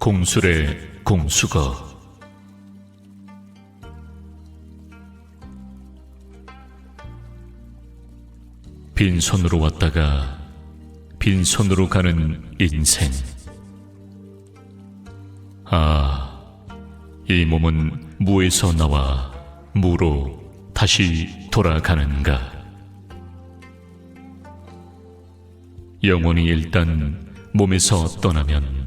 공술의 공수거. 빈손으로 왔다가 빈손으로 가는 인생. 아, 이 몸은 무에서 나와 무로 다시 돌아가는가. 영혼이 일단 몸에서 떠나면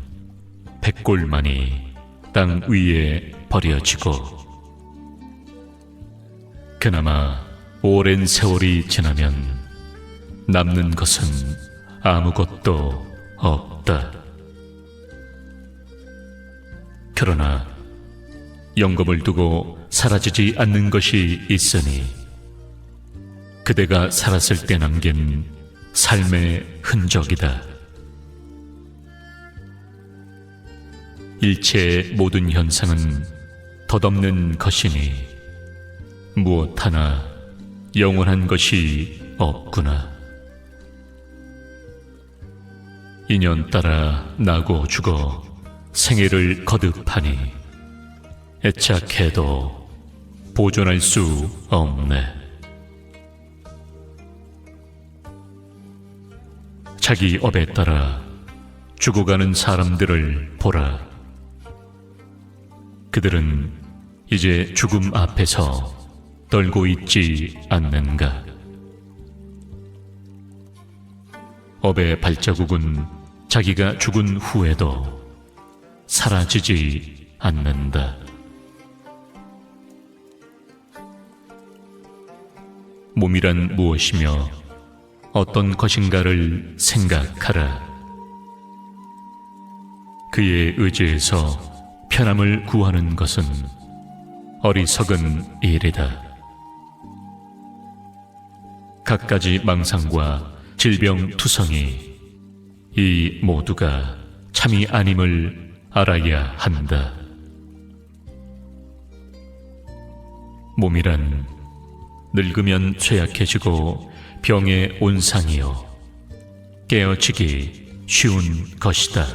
백골만이 땅 위에 버려지고, 그나마 오랜 세월이 지나면 남는 것은 아무것도 없다. 그러나 영겁을 두고 사라지지 않는 것이 있으니, 그대가 살았을 때 남긴 삶의 흔적이다. 일체의 모든 현상은 덧없는 것이니 무엇 하나 영원한 것이 없구나. 인연 따라 나고 죽어 생애를 거듭하니 애착해도 보존할 수 없네. 자기 업에 따라 죽어가는 사람들을 보라. 그들은 이제 죽음 앞에서 떨고 있지 않는가. 업의 발자국은 자기가 죽은 후에도 사라지지 않는다. 몸이란 무엇이며 어떤 것인가를 생각하라. 그의 의지에서 편함을 구하는 것은 어리석은 일이다. 갖가지 망상과 질병투성이, 이 모두가 참이 아님을 알아야 한다. 몸이란 늙으면 쇠약해지고 병의 온상이요 깨어지기 쉬운 것이다.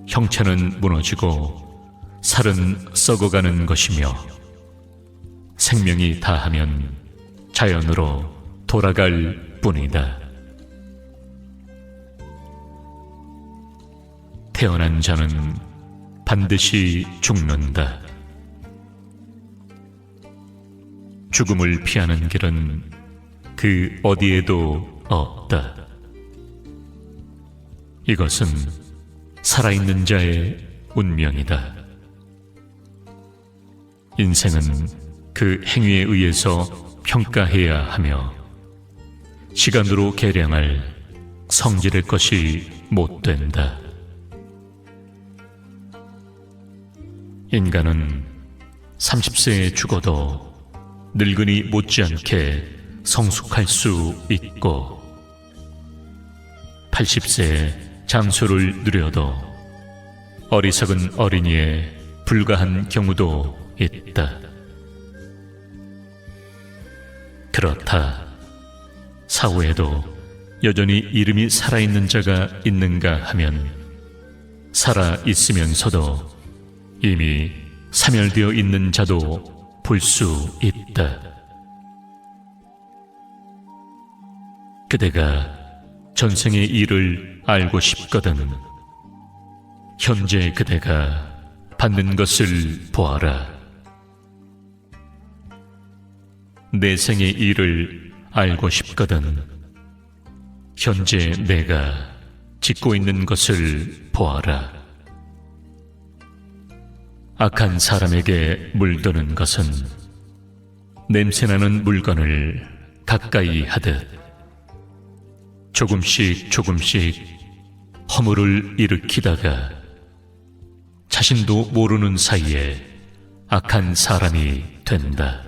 형체는 무너지고 살은 썩어가는 것이며, 생명이 다하면 자연으로 돌아갈 뿐이다. 태어난 자는 반드시 죽는다. 죽음을 피하는 길은 그 어디에도 없다. 이것은 살아있는 자의 운명이다. 인생은 그 행위에 의해서 평가해야 하며, 시간으로 계량할 성질의 것이 못 된다. 인간은 30세에 죽어도 늙은이 못지않게 성숙할 수 있고, 80세에 장수를 누려도 어리석은 어린이에 불과한 경우도 있다. 그렇다. 사후에도 여전히 이름이 살아있는 자가 있는가 하면, 살아있으면서도 이미 사멸되어 있는 자도 볼 수 있다. 그대가 전생의 일을 알고 싶거든 현재 그대가 받는 것을 보아라. 내생의 일을 알고 싶거든 현재 내가 짓고 있는 것을 보아라. 악한 사람에게 물드는 것은 냄새나는 물건을 가까이 하듯 조금씩 조금씩 허물을 일으키다가 자신도 모르는 사이에 악한 사람이 된다.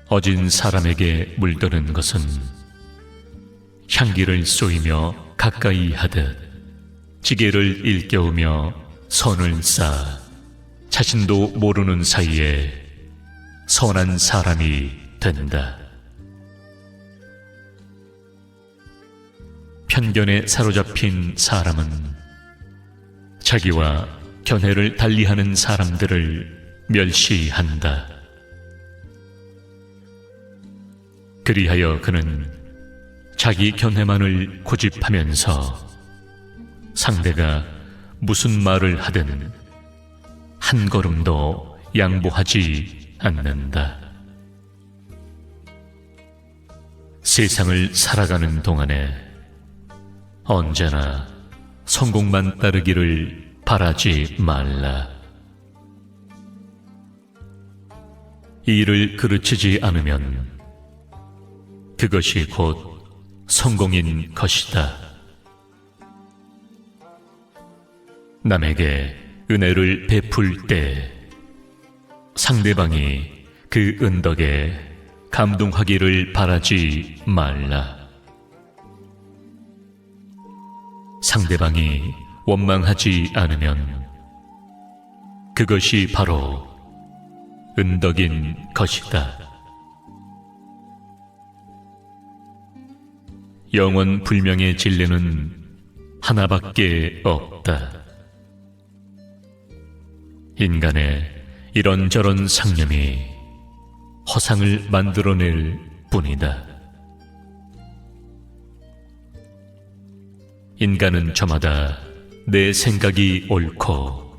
어진 사람에게 물드는 것은 향기를 쏘이며 가까이 하듯 지게를 일깨우며 선을 쌓아 자신도 모르는 사이에 선한 사람이 된다. 편견에 사로잡힌 사람은 자기와 견해를 달리하는 사람들을 멸시한다. 그리하여 그는 자기 견해만을 고집하면서 상대가 무슨 말을 하든 한 걸음도 양보하지 않는다. 세상을 살아가는 동안에 언제나 성공만 따르기를 바라지 말라. 일을 그르치지 않으면 그것이 곧 성공인 것이다. 남에게 은혜를 베풀 때 상대방이 그 은덕에 감동하기를 바라지 말라. 상대방이 원망하지 않으면 그것이 바로 은덕인 것이다. 영원 불명의 진리는 하나밖에 없다. 인간의 이런저런 상념이 허상을 만들어낼 뿐이다. 인간은 저마다 내 생각이 옳고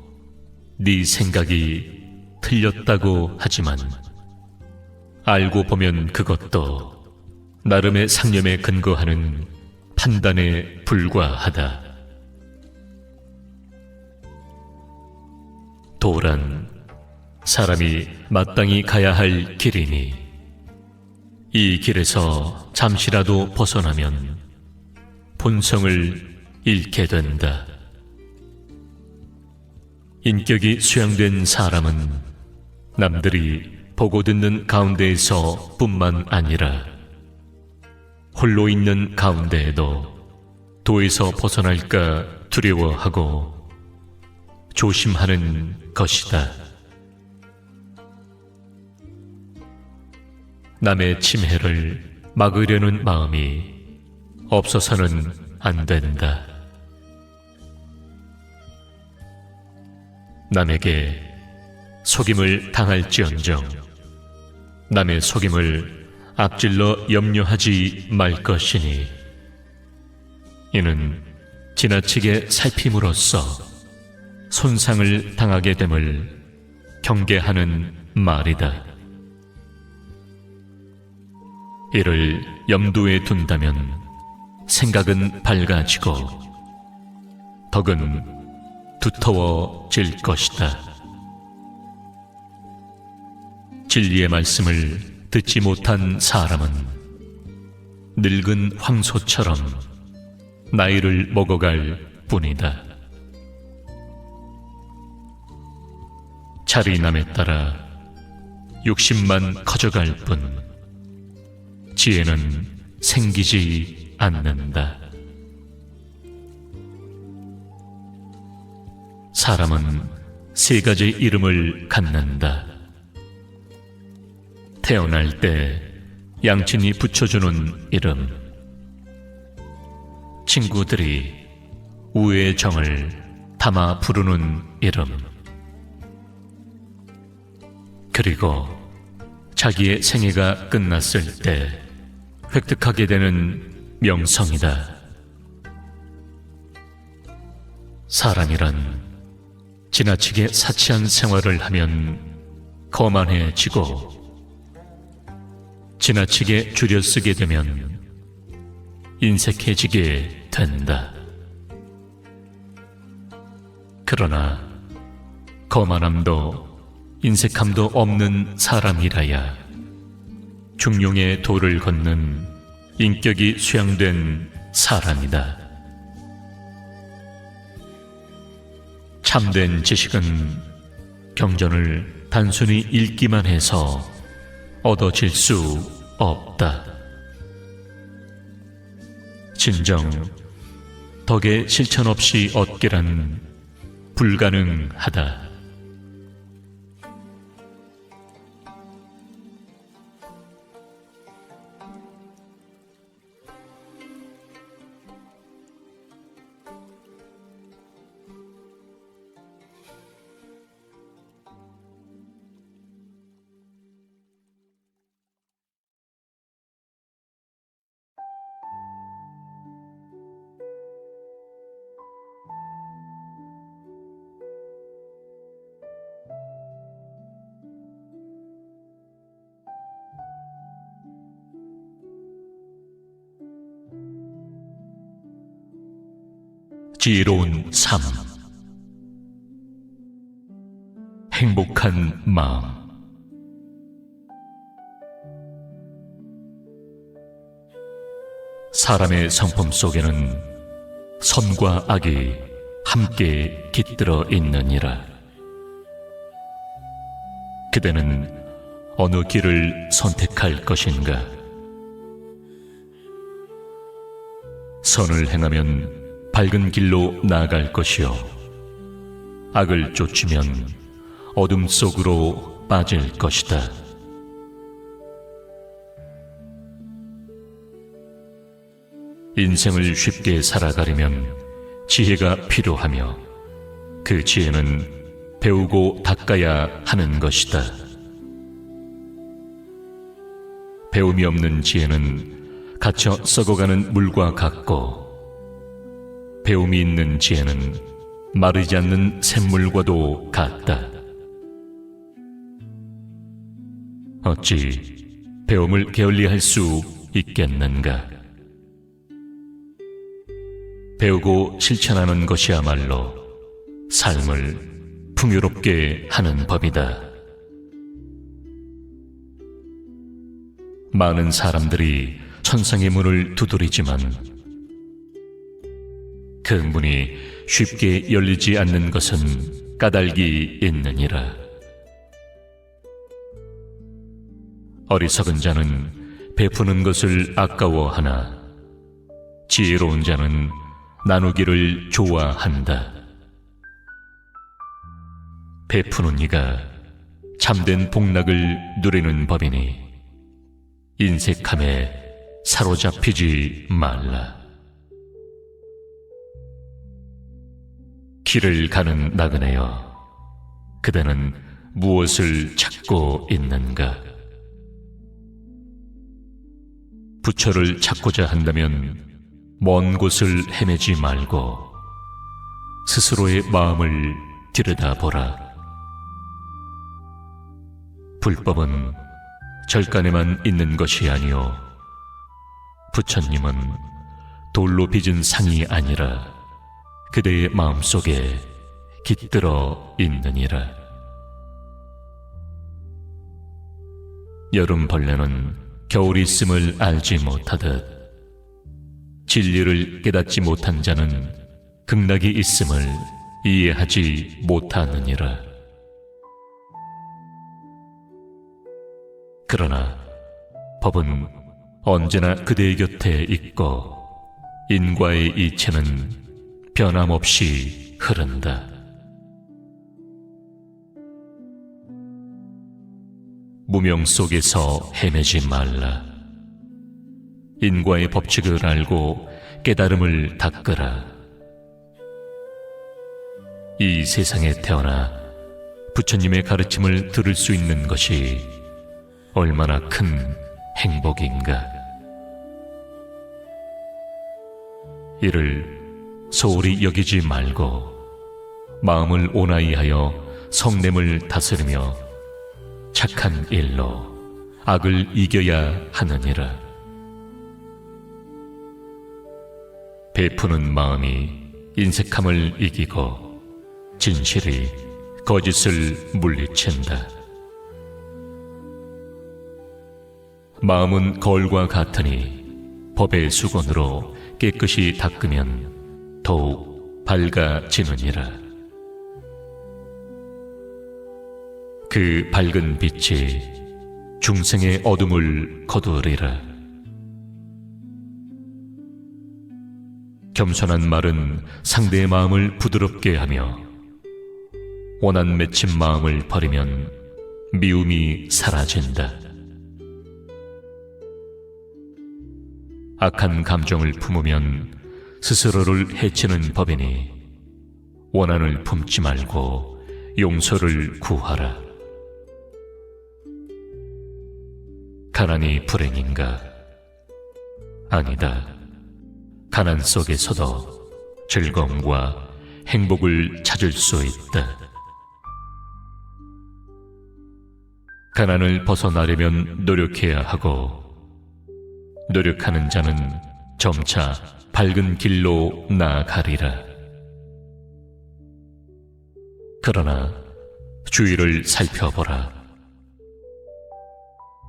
네 생각이 틀렸다고 하지만 알고 보면 그것도 나름의 상념에 근거하는 판단에 불과하다. 도란 사람이 마땅히 가야 할 길이니 이 길에서 잠시라도 벗어나면 본성을 잃게 된다. 인격이 수양된 사람은 남들이 보고 듣는 가운데에서 뿐만 아니라 홀로 있는 가운데에도 도에서 벗어날까 두려워하고 조심하는 것이다. 남의 침해를 막으려는 마음이 없어서는 안 된다. 남에게 속임을 당할지언정 남의 속임을 앞질러 염려하지 말 것이니 이는 지나치게 살핌으로써 손상을 당하게 됨을 경계하는 말이다. 이를 염두에 둔다면 생각은 밝아지고 덕은 두터워질 것이다. 진리의 말씀을 듣지 못한 사람은 늙은 황소처럼 나이를 먹어갈 뿐이다. 자리남에 따라 욕심만 커져갈 뿐 지혜는 생기지 않는다. 사람은 세 가지 이름을 갖는다. 태어날 때 양친이 붙여주는 이름, 친구들이 우애의 정을 담아 부르는 이름, 그리고 자기의 생애가 끝났을 때 획득하게 되는 명성이다. 사람이란 지나치게 사치한 생활을 하면 거만해지고 지나치게 줄여 쓰게 되면 인색해지게 된다. 그러나 거만함도 인색함도 없는 사람이라야 중용의 도를 걷는 인격이 수양된 사람이다. 참된 지식은 경전을 단순히 읽기만 해서 얻어질 수 없다. 진정 덕의 실천 없이 얻기란 불가능하다. 지혜로운 삶. 행복한 마음. 사람의 성품 속에는 선과 악이 함께 깃들어 있느니라. 그대는 어느 길을 선택할 것인가? 선을 행하면 밝은 길로 나아갈 것이요, 악을 쫓으면 어둠 속으로 빠질 것이다. 인생을 쉽게 살아가려면 지혜가 필요하며, 그 지혜는 배우고 닦아야 하는 것이다. 배움이 없는 지혜는 갇혀 썩어가는 물과 같고, 배움이 있는 지혜는 마르지 않는 샘물과도 같다. 어찌 배움을 게을리할 수 있겠는가? 배우고 실천하는 것이야말로 삶을 풍요롭게 하는 법이다. 많은 사람들이 천상의 문을 두드리지만 그 문이 쉽게 열리지 않는 것은 까닭이 있느니라. 어리석은 자는 베푸는 것을 아까워하나 지혜로운 자는 나누기를 좋아한다. 베푸는 이가 참된 복락을 누리는 법이니 인색함에 사로잡히지 말라. 길을 가는 나그네여, 그대는 무엇을 찾고 있는가? 부처를 찾고자 한다면 먼 곳을 헤매지 말고 스스로의 마음을 들여다보라. 불법은 절간에만 있는 것이 아니오, 부처님은 돌로 빚은 상이 아니라 그대의 마음속에 깃들어 있느니라. 여름벌레는 겨울이 있음을 알지 못하듯 진리를 깨닫지 못한 자는 극락이 있음을 이해하지 못하느니라. 그러나 법은 언제나 그대의 곁에 있고 인과의 이체는 변함없이 흐른다. 무명 속에서 헤매지 말라. 인과의 법칙을 알고 깨달음을 닦으라. 이 세상에 태어나 부처님의 가르침을 들을 수 있는 것이 얼마나 큰 행복인가. 이를 소홀히 여기지 말고 마음을 온화히 하여 성냄을 다스리며 착한 일로 악을 이겨야 하느니라. 베푸는 마음이 인색함을 이기고 진실이 거짓을 물리친다. 마음은 거울과 같으니 법의 수건으로 깨끗이 닦으면 더욱 밝아지느니라. 그 밝은 빛이 중생의 어둠을 거두리라. 겸손한 말은 상대의 마음을 부드럽게 하며 원한 맺힌 마음을 버리면 미움이 사라진다. 악한 감정을 품으면 스스로를 해치는 법이니 원한을 품지 말고 용서를 구하라. 가난이 불행인가? 아니다. 가난 속에서도 즐거움과 행복을 찾을 수 있다. 가난을 벗어나려면 노력해야 하고, 노력하는 자는 점차 밝은 길로 나아가리라. 그러나 주위를 살펴보라.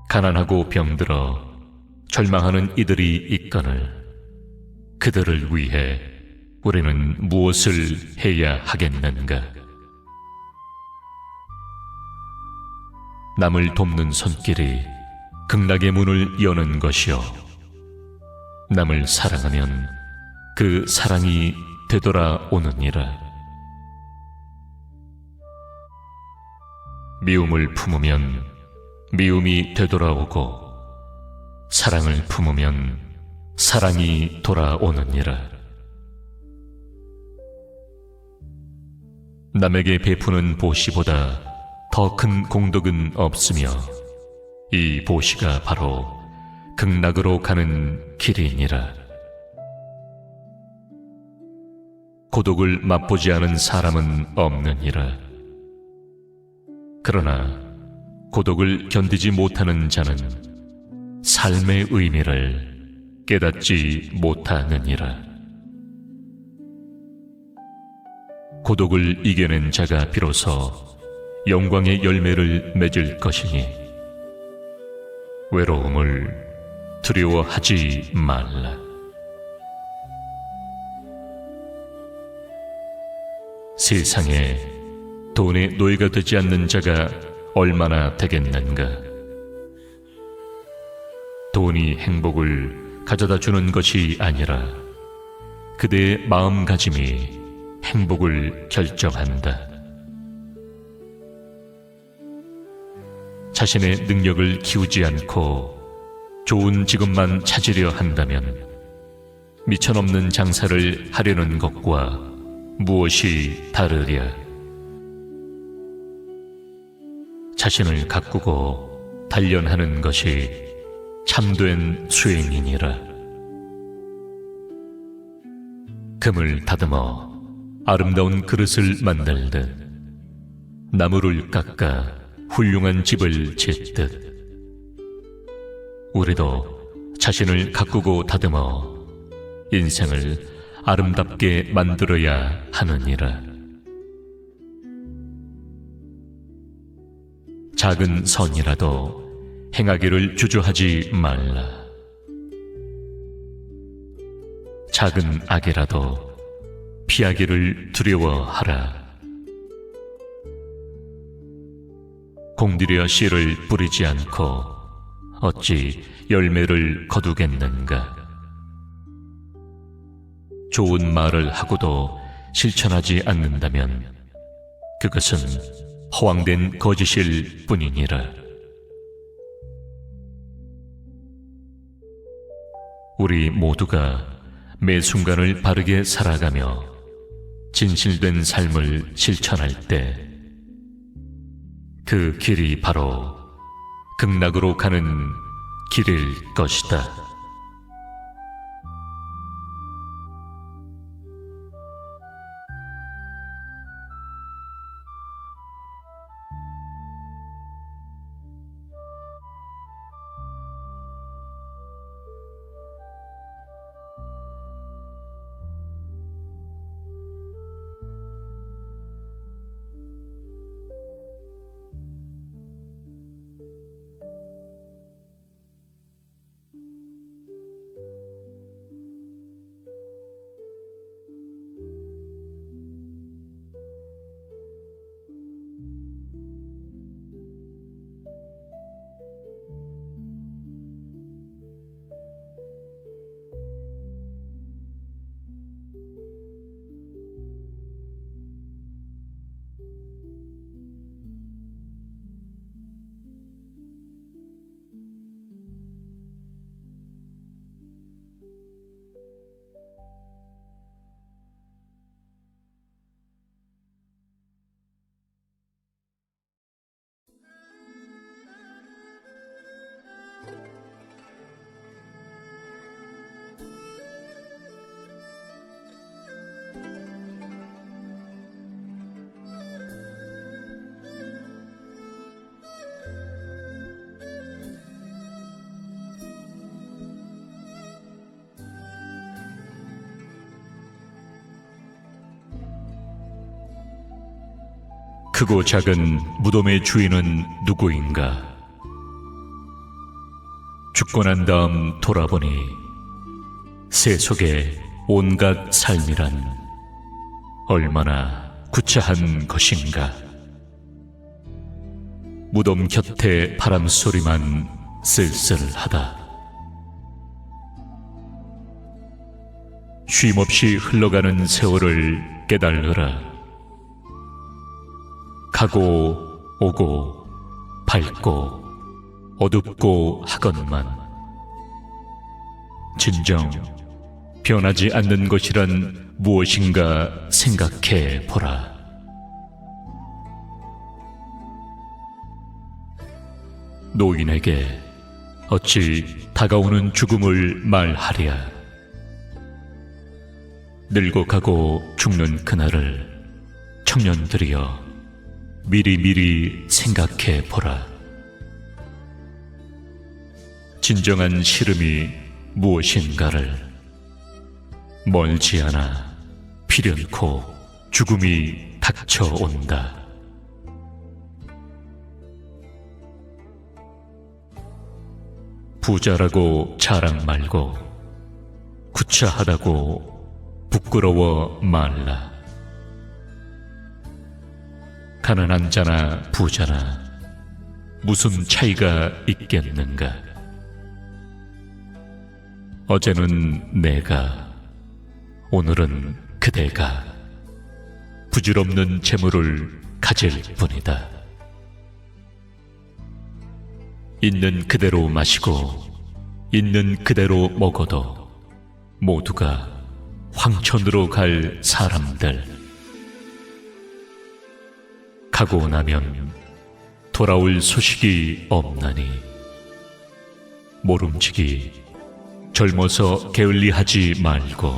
가난하고 병들어 절망하는 이들이 있거늘 그들을 위해 우리는 무엇을 해야 하겠는가? 남을 돕는 손길이 극락의 문을 여는 것이요, 남을 사랑하면 그 사랑이 되돌아오느니라. 미움을 품으면 미움이 되돌아오고 사랑을 품으면 사랑이 돌아오느니라. 남에게 베푸는 보시보다 더 큰 공덕은 없으며 이 보시가 바로 극락으로 가는 길이니라. 고독을 맛보지 않은 사람은 없느니라. 그러나 고독을 견디지 못하는 자는 삶의 의미를 깨닫지 못하느니라. 고독을 이겨낸 자가 비로소 영광의 열매를 맺을 것이니 외로움을 두려워하지 말라. 세상에 돈의 노예가 되지 않는 자가 얼마나 되겠는가? 돈이 행복을 가져다 주는 것이 아니라 그대의 마음가짐이 행복을 결정한다. 자신의 능력을 키우지 않고 좋은 직업만 찾으려 한다면 미천없는 장사를 하려는 것과 무엇이 다르랴? 자신을 가꾸고 단련하는 것이 참된 수행이니라. 금을 다듬어 아름다운 그릇을 만들듯 나무를 깎아 훌륭한 집을 짓듯 우리도 자신을 가꾸고 다듬어 인생을 아름답게 만들어야 하느니라. 작은 선이라도 행하기를 주저하지 말라. 작은 악이라도 피하기를 두려워하라. 공들여 씨를 뿌리지 않고 어찌 열매를 거두겠는가? 좋은 말을 하고도 실천하지 않는다면 그것은 허황된 거짓일 뿐이니라. 우리 모두가 매 순간을 바르게 살아가며 진실된 삶을 실천할 때 그 길이 바로 극락으로 가는 길일 것이다. 크고 작은 무덤의 주인은 누구인가? 죽고 난 다음 돌아보니 세속의 온갖 삶이란 얼마나 구차한 것인가. 무덤 곁에 바람 소리만 쓸쓸하다. 쉼없이 흘러가는 세월을 깨달으라. 가고 오고 밝고 어둡고 하건만 진정 변하지 않는 것이란 무엇인가 생각해 보라. 노인에게 어찌 다가오는 죽음을 말하랴. 늙어가고 죽는 그날을 청년들이여 미리미리 생각해 보라. 진정한 시름이 무엇인가를 멀지 않아 필연코 죽음이 닥쳐온다. 부자라고 자랑 말고 구차하다고 부끄러워 말라. 가난한 자나 부자나 무슨 차이가 있겠는가? 어제는 내가, 오늘은 그대가 부질없는 재물을 가질 뿐이다. 있는 그대로 마시고 있는 그대로 먹어도 모두가 황천으로 갈 사람들. 가고 나면 돌아올 소식이 없나니 모름지기 젊어서 게을리하지 말고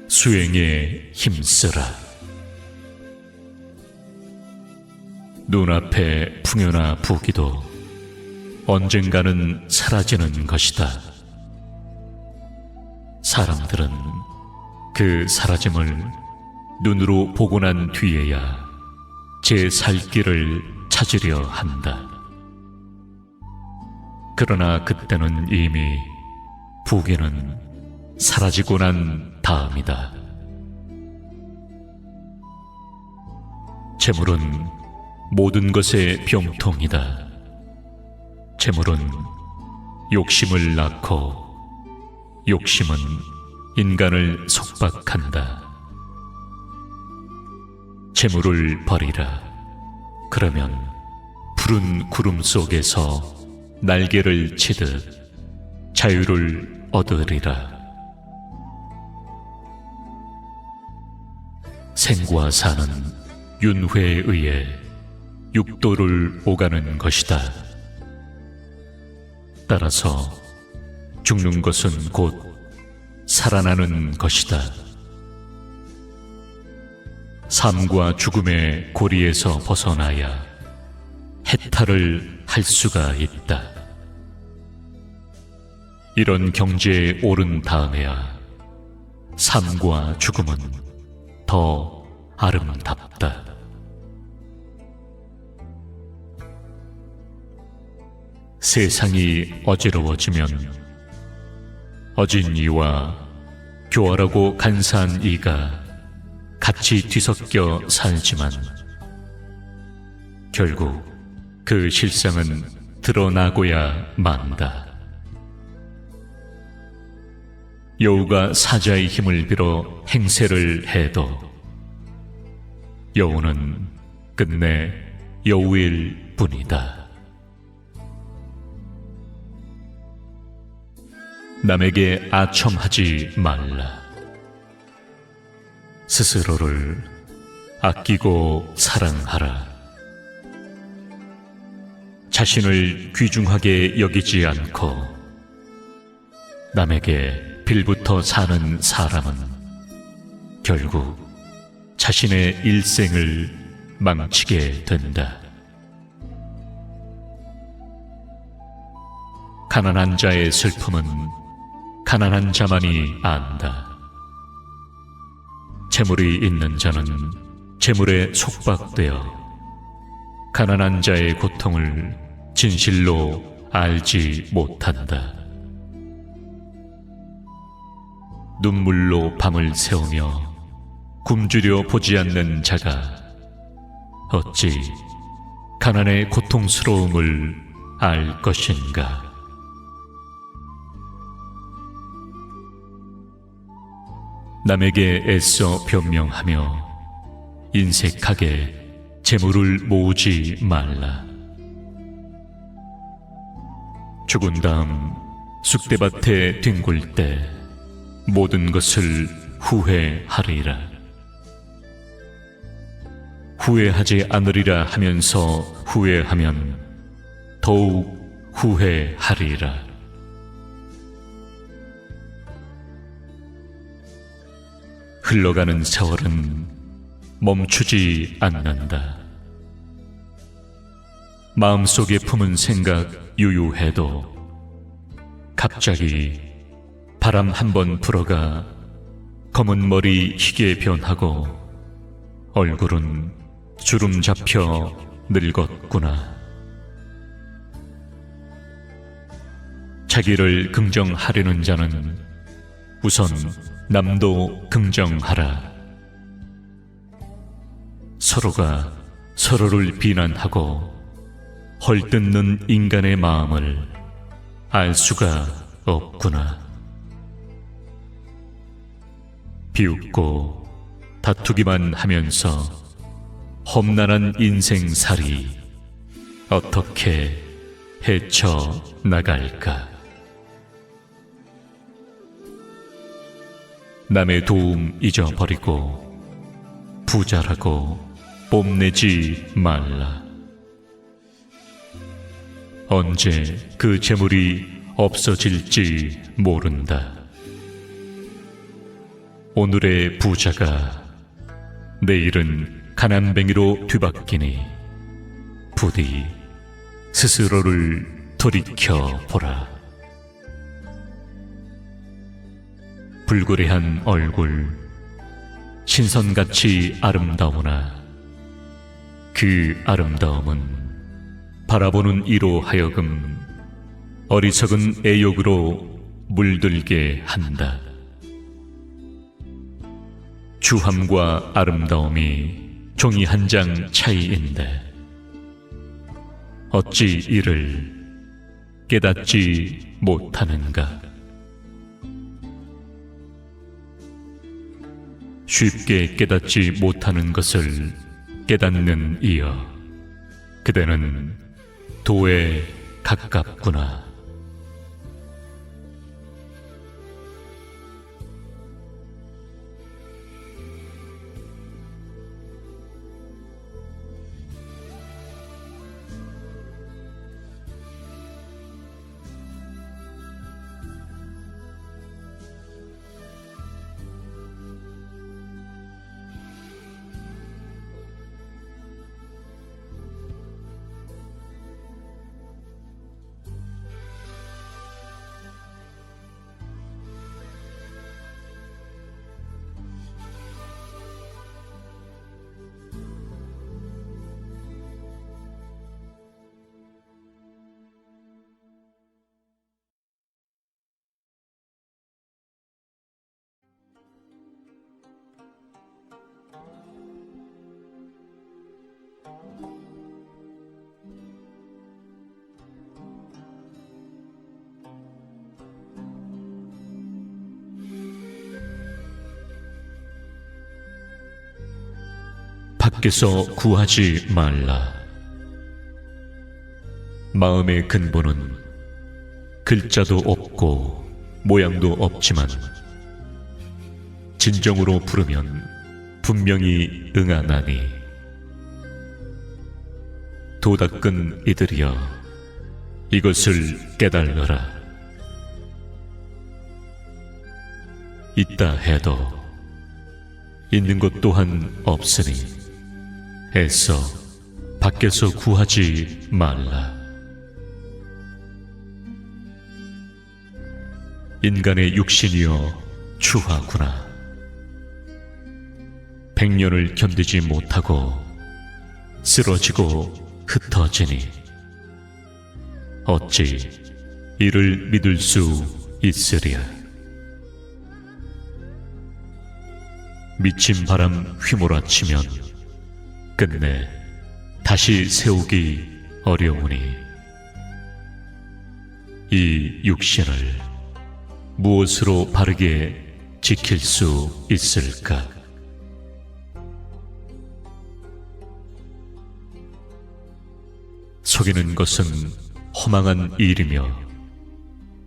수행에 힘쓰라. 눈앞의 풍요나 부귀도 언젠가는 사라지는 것이다. 사람들은 그 사라짐을 눈으로 보고 난 뒤에야 제 살 길을 찾으려 한다. 그러나 그때는 이미 부귀는 사라지고 난 다음이다. 재물은 모든 것의 병통이다. 재물은 욕심을 낳고 욕심은 인간을 속박한다. 재물을 버리라. 그러면 푸른 구름 속에서 날개를 치듯 자유를 얻으리라. 생과 사는 윤회에 의해 육도를 오가는 것이다. 따라서 죽는 것은 곧 살아나는 것이다. 삶과 죽음의 고리에서 벗어나야 해탈을 할 수가 있다. 이런 경지에 오른 다음에야 삶과 죽음은 더 아름답다. 세상이 어지러워지면 어진 이와 교활하고 간사한 이가 같이 뒤섞여 살지만 결국 그 실상은 드러나고야 만다. 여우가 사자의 힘을 빌어 행세를 해도 여우는 끝내 여우일 뿐이다. 남에게 아첨하지 말라. 스스로를 아끼고 사랑하라. 자신을 귀중하게 여기지 않고 남에게 빌붙어 사는 사람은 결국 자신의 일생을 망치게 된다. 가난한 자의 슬픔은 가난한 자만이 안다. 재물이 있는 자는 재물에 속박되어 가난한 자의 고통을 진실로 알지 못한다. 눈물로 밤을 새우며 굶주려 보지 않는 자가 어찌 가난의 고통스러움을 알 것인가. 남에게 애써 변명하며 인색하게 재물을 모으지 말라. 죽은 다음 쑥대밭에 뒹굴 때 모든 것을 후회하리라. 후회하지 않으리라 하면서 후회하면 더욱 후회하리라. 흘러가는 세월은 멈추지 않는다. 마음속에 품은 생각 유유해도 갑자기 바람 한 번 불어가 검은 머리 희게 변하고 얼굴은 주름 잡혀 늙었구나. 자기를 긍정하려는 자는 우선 남도 긍정하라. 서로가 서로를 비난하고 헐뜯는 인간의 마음을 알 수가 없구나. 비웃고 다투기만 하면서 험난한 인생살이 어떻게 헤쳐나갈까. 남의 도움 잊어버리고 부자라고 뽐내지 말라. 언제 그 재물이 없어질지 모른다. 오늘의 부자가 내일은 가난뱅이로 뒤바뀌니 부디 스스로를 돌이켜보라. 불그레한 얼굴 신선같이 아름다우나 그 아름다움은 바라보는 이로 하여금 어리석은 애욕으로 물들게 한다. 주함과 아름다움이 종이 한 장 차이인데 어찌 이를 깨닫지 못하는가. 쉽게 깨닫지 못하는 것을 깨닫는 이여, 그대는 도에 가깝구나. 밖에서 구하지 말라. 마음의 근본은 글자도 없고 모양도 없지만 진정으로 부르면 분명히 응하나니 도 닦은 이들이여 이것을 깨달으라. 있다 해도 있는 것 또한 없으니 애써 밖에서 구하지 말라. 인간의 육신이여 추하구나. 100년을 견디지 못하고 쓰러지고 흩어지니 어찌 이를 믿을 수 있으랴. 미친 바람 휘몰아치면 끝내 다시 세우기 어려우니 이 육신을 무엇으로 바르게 지킬 수 있을까? 속이는 것은 허망한 일이며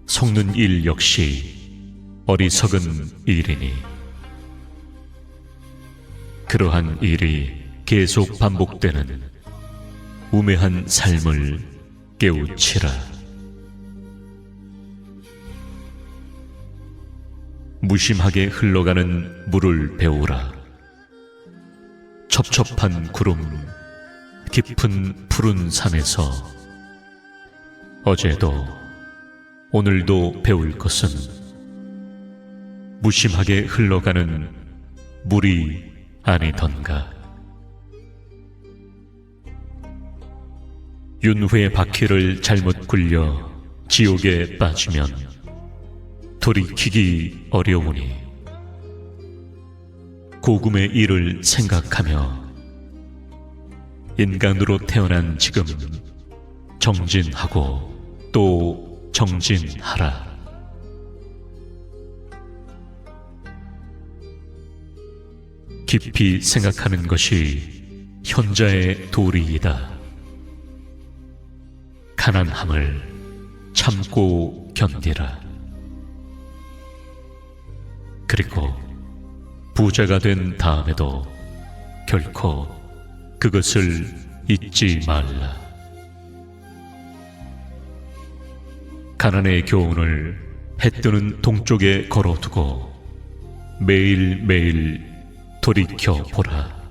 속는 일 역시 어리석은 일이니 그러한 일이 계속 반복되는 우매한 삶을 깨우치라. 무심하게 흘러가는 물을 배우라. 첩첩한 구름, 깊은 푸른 산에서 어제도 오늘도 배울 것은 무심하게 흘러가는 물이 아니던가. 윤회의 바퀴를 잘못 굴려 지옥에 빠지면 돌이키기 어려우니 고금의 일을 생각하며 인간으로 태어난 지금 정진하고 또 정진하라. 깊이 생각하는 것이 현자의 도리이다. 가난함을 참고 견디라. 그리고 부자가 된 다음에도 결코 그것을 잊지 말라. 가난의 교훈을 해뜨는 동쪽에 걸어두고 매일매일 돌이켜보라.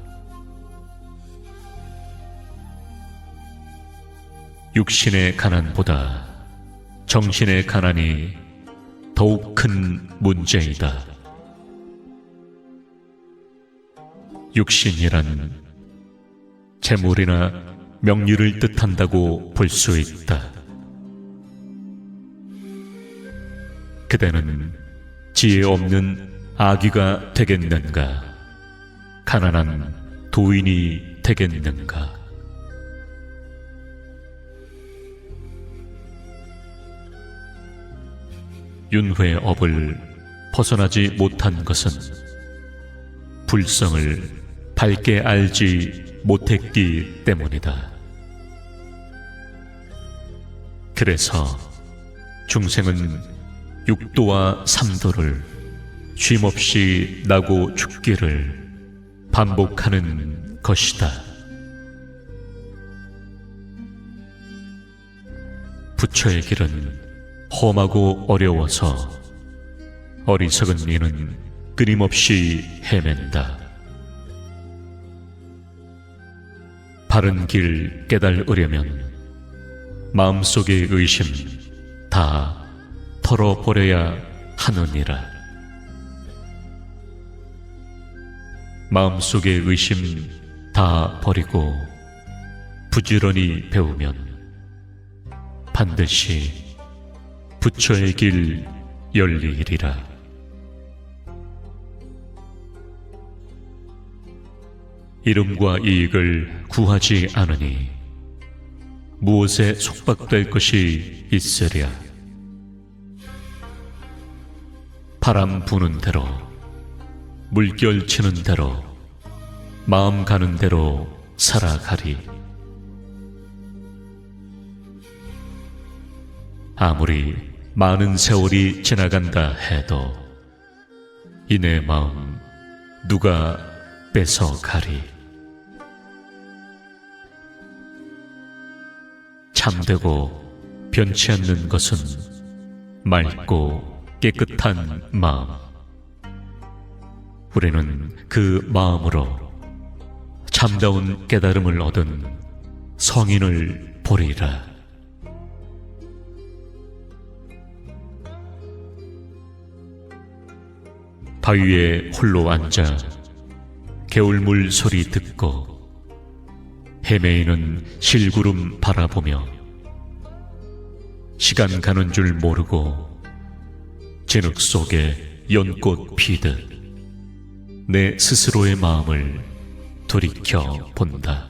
육신의 가난보다 정신의 가난이 더욱 큰 문제이다. 육신이란 재물이나 명리를 뜻한다고 볼 수 있다. 그대는 지혜 없는 아귀가 되겠는가? 가난한 도인이 되겠는가? 윤회의 업을 벗어나지 못한 것은 불성을 밝게 알지 못했기 때문이다. 그래서 중생은 육도와 삼도를 쉼없이 나고 죽기를 반복하는 것이다. 부처의 길은 험하고 어려워서 어리석은 이는 끊임없이 헤맨다. 바른 길 깨달으려면 마음속의 의심 다 털어버려야 하느니라. 마음속의 의심 다 버리고 부지런히 배우면 반드시 부처의 길 열리리라. 이름과 이익을 구하지 않으니 무엇에 속박될 것이 있으랴. 바람 부는 대로, 물결 치는 대로, 마음 가는 대로 살아가리. 아무리 많은 세월이 지나간다 해도 이 내 마음 누가 뺏어가리. 참되고 변치 않는 것은 맑고 깨끗한 마음. 우리는 그 마음으로 참다운 깨달음을 얻은 성인을 보리라. 바위에 홀로 앉아 개울물 소리 듣고 헤매이는 실구름 바라보며 시간 가는 줄 모르고 진흙 속에 연꽃 피듯 내 스스로의 마음을 돌이켜 본다.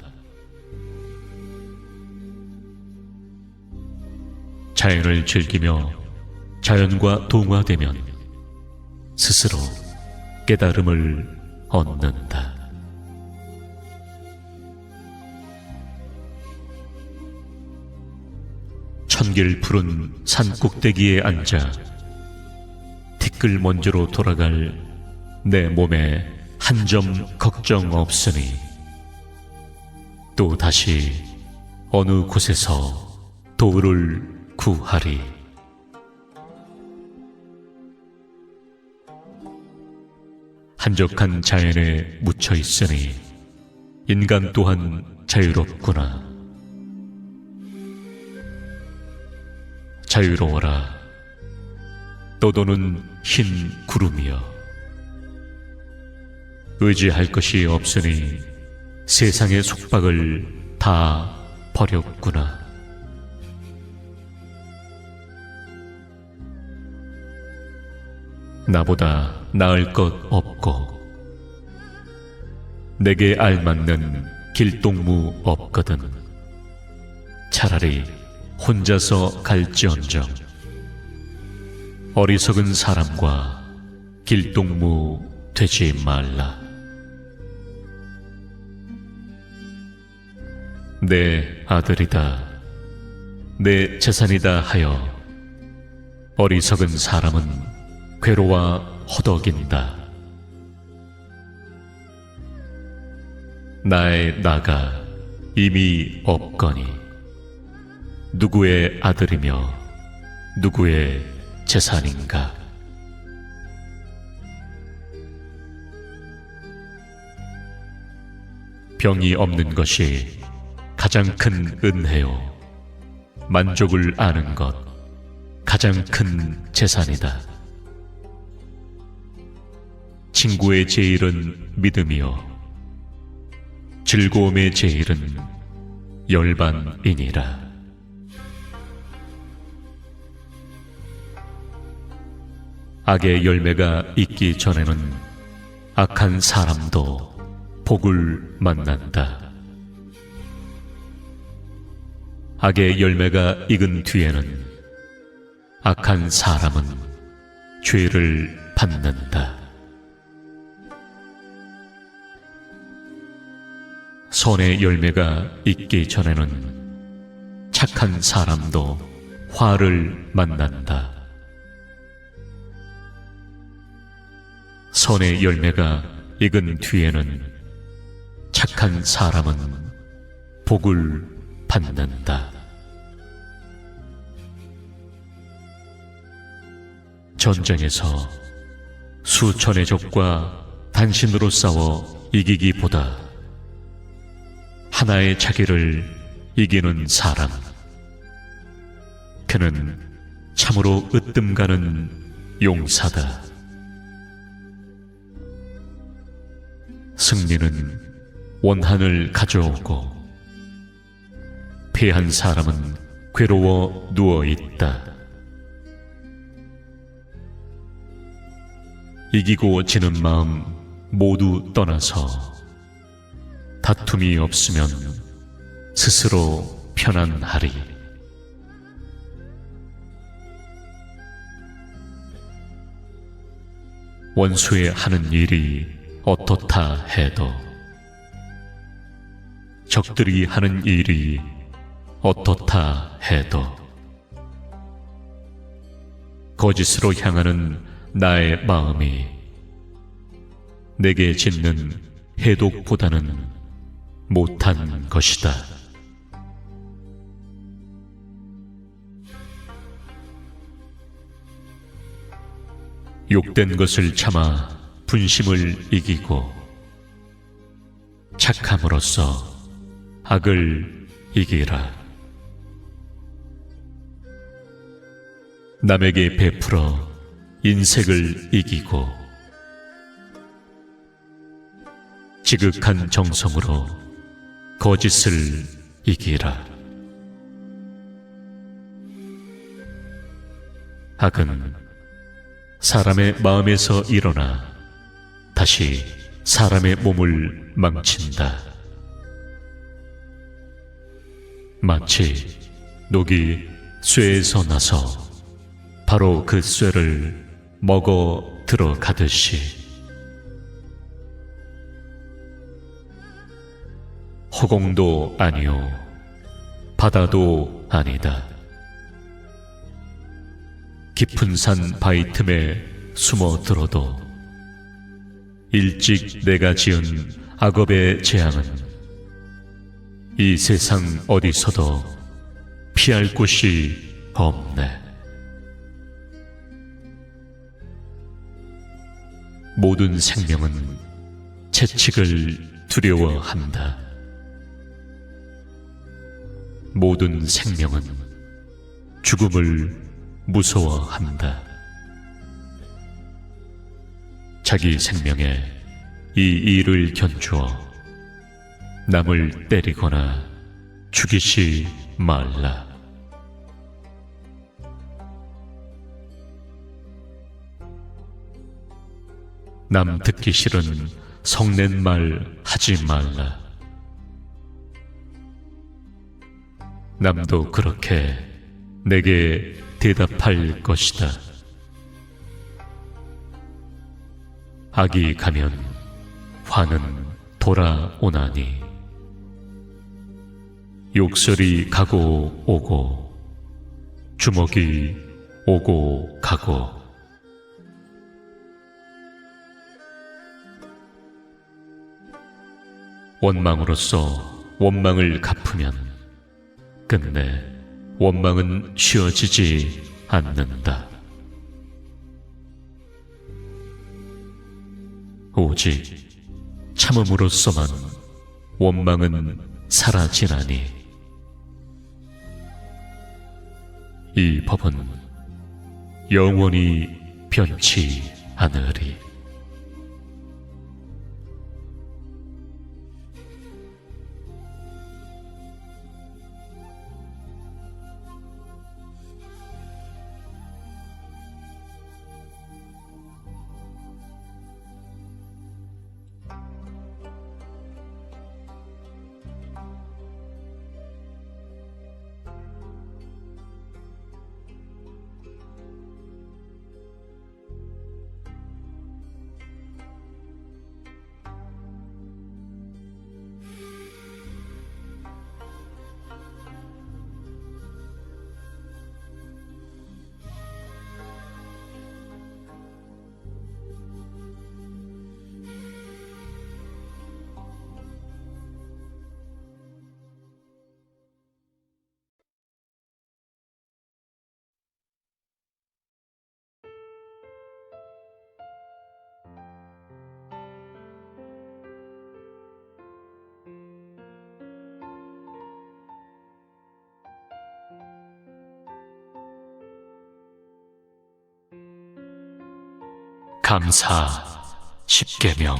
자연을 즐기며 자연과 동화되면 스스로 깨달음을 얻는다. 천길 푸른 산 꼭대기에 앉아 티끌 먼지로 돌아갈 내 몸에 한 점 걱정 없으니 또 다시 어느 곳에서 도를 구하리. 한적한 자연에 묻혀 있으니 인간 또한 자유롭구나. 자유로워라. 떠도는 흰 구름이여. 의지할 것이 없으니 세상의 속박을 다 버렸구나. 나보다 나을 것 없고 내게 알맞는 길동무 없거든. 차라리 혼자서 갈지언정 어리석은 사람과 길동무 되지 말라. 내 아들이다, 내 재산이다 하여 어리석은 사람은 괴로워 허덕인다. 나의 나가 이미 없거니 누구의 아들이며 누구의 재산인가. 병이 없는 것이 가장 큰 은혜요, 만족을 아는 것 가장 큰 재산이다. 친구의 제일은 믿음이요, 즐거움의 제일은 열반이니라. 악의 열매가 있기 전에는 악한 사람도 복을 만난다. 악의 열매가 익은 뒤에는 악한 사람은 죄를 받는다. 선의 열매가 있기 전에는 착한 사람도 화를 만난다. 선의 열매가 익은 뒤에는 착한 사람은 복을 받는다. 전쟁에서 수천의 적과 단신으로 싸워 이기기보다 하나의 자기를 이기는 사람, 그는 참으로 으뜸 가는 용사다. 승리는 원한을 가져오고 패한 사람은 괴로워 누워있다. 이기고 지는 마음 모두 떠나서 다툼이 없으면 스스로 편안하리. 원수의 하는 일이 어떻다 해도 적들이 하는 일이 어떻다 해도 거짓으로 향하는 나의 마음이 내게 짓는 해독보다는 못한 것이다. 욕된 것을 참아 분심을 이기고 착함으로써 악을 이기라. 남에게 베풀어 인색을 이기고 지극한 정성으로 거짓을 이기라. 악은 사람의 마음에서 일어나 다시 사람의 몸을 망친다. 마치 녹이 쇠에서 나서 바로 그 쇠를 먹어 들어가듯이 허공도 아니요 바다도 아니다. 깊은 산 바위 틈에 숨어들어도 일찍 내가 지은 악업의 재앙은 이 세상 어디서도 피할 곳이 없네. 모든 생명은 채찍을 두려워한다. 모든 생명은 죽음을 무서워한다. 자기 생명에 이 일을 견주어 남을 때리거나 죽이지 말라. 남 듣기 싫은 성낸 말 하지 말라. 남도 그렇게 내게 대답할 것이다. 악이 가면 화는 돌아오나니 욕설이 가고 오고 주먹이 오고 가고 원망으로써 원망을 갚으면 끝내 원망은 쉬어지지 않는다. 오직 참음으로써만 원망은 사라지나니 이 법은 영원히 변치 않으리. 감사 10계명.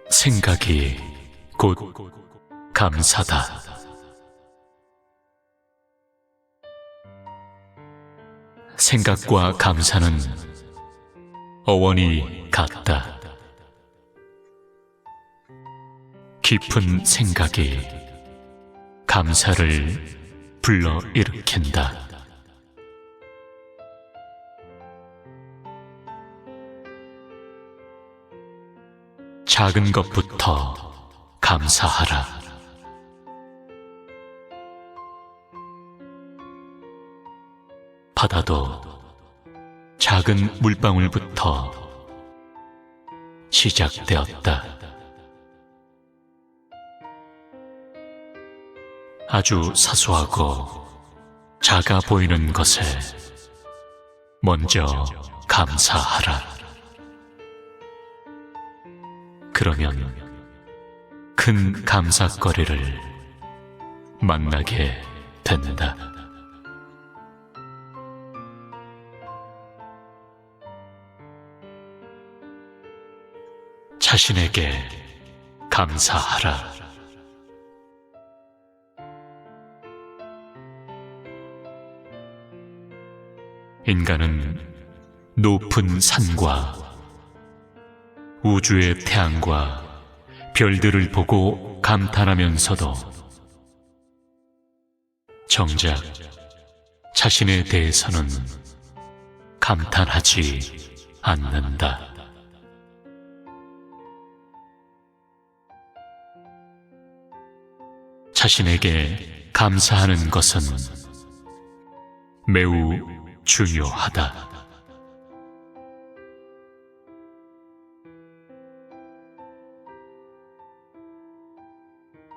생각이 곧 감사다. 생각과 감사는 어원이 같다. 깊은 생각이 감사를 불러일으킨다. 작은 것부터 감사하라. 바다도 작은 물방울부터 시작되었다. 아주 사소하고 작아 보이는 것에 먼저 감사하라. 그러면 큰 감사거리를 만나게 된다. 자신에게 감사하라. 인간은 높은 산과 우주의 태양과 별들을 보고 감탄하면서도 정작 자신에 대해서는 감탄하지 않는다. 자신에게 감사하는 것은 매우 중요하다.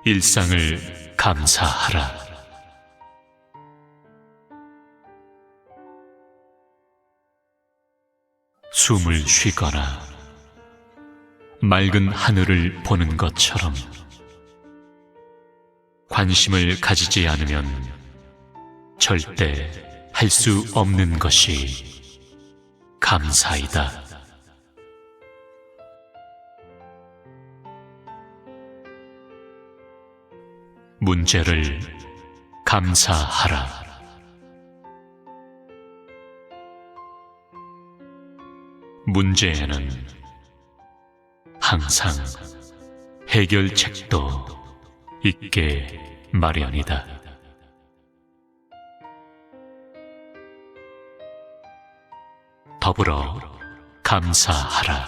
일상을 감사하라. 숨을 쉬거나 맑은 하늘을 보는 것처럼 관심을 가지지 않으면 절대 할 수 없는 것이 감사이다. 문제를 감사하라. 문제에는 항상 해결책도 있게 마련이다. 더불어 감사하라.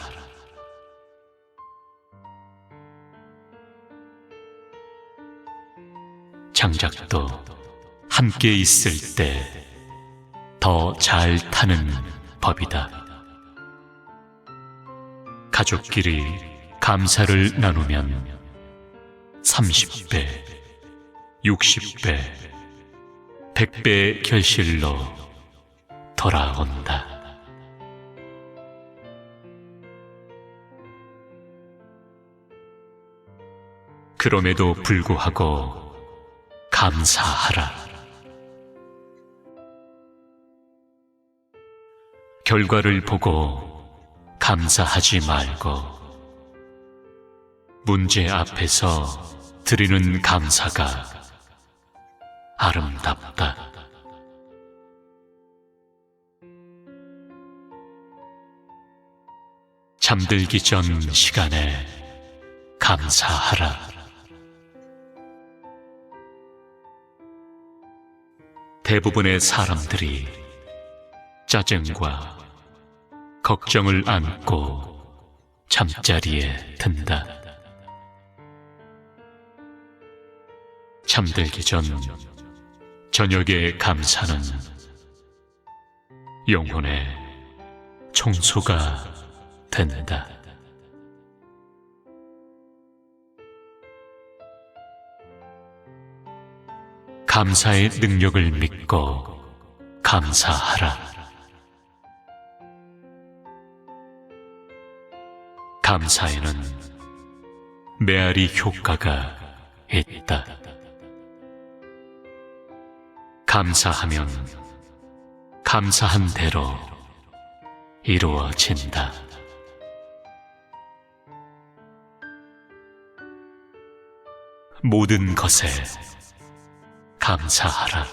장작도 함께 있을 때 더 잘 타는 법이다. 가족끼리 감사를 나누면 30배, 60배, 100배의 결실로 돌아온다. 그럼에도 불구하고 감사하라. 결과를 보고 감사하지 말고 문제 앞에서 드리는 감사가 아름답다. 잠들기 전 시간에 감사하라. 대부분의 사람들이 짜증과 걱정을 안고 잠자리에 든다. 잠들기 전 저녁의 감사는 영혼의 청소가 된다. 감사의 능력을 믿고 감사하라. 감사에는 메아리 효과가 있다. 감사하면 감사한 대로 이루어진다. 모든 것에 감사하라.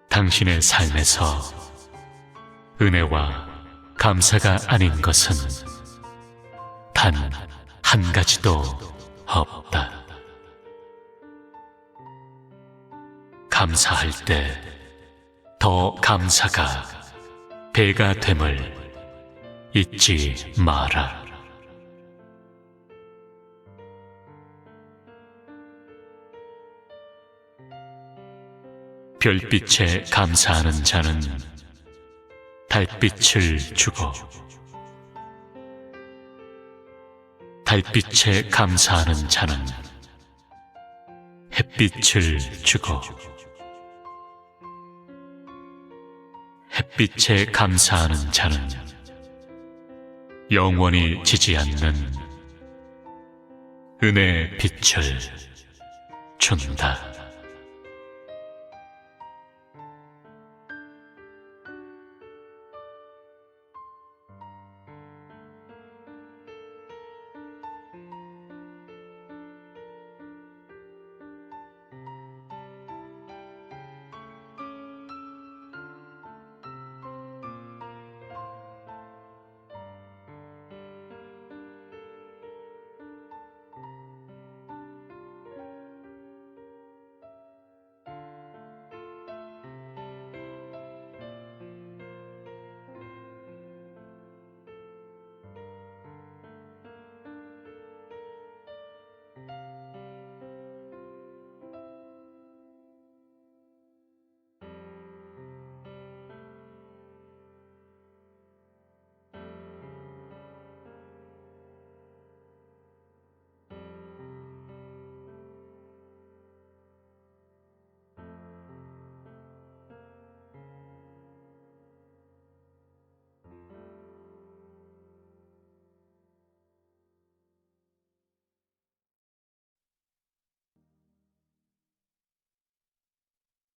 당신의 삶에서 은혜와 감사가 아닌 것은 단 한 가지도 없다. 감사할 때 더 감사가 배가 됨을 잊지 마라. 별빛에 감사하는 자는 달빛을 주고 달빛에 감사하는 자는 햇빛을 주고 햇빛에 감사하는 자는 영원히 지지 않는 은혜의 빛을 준다.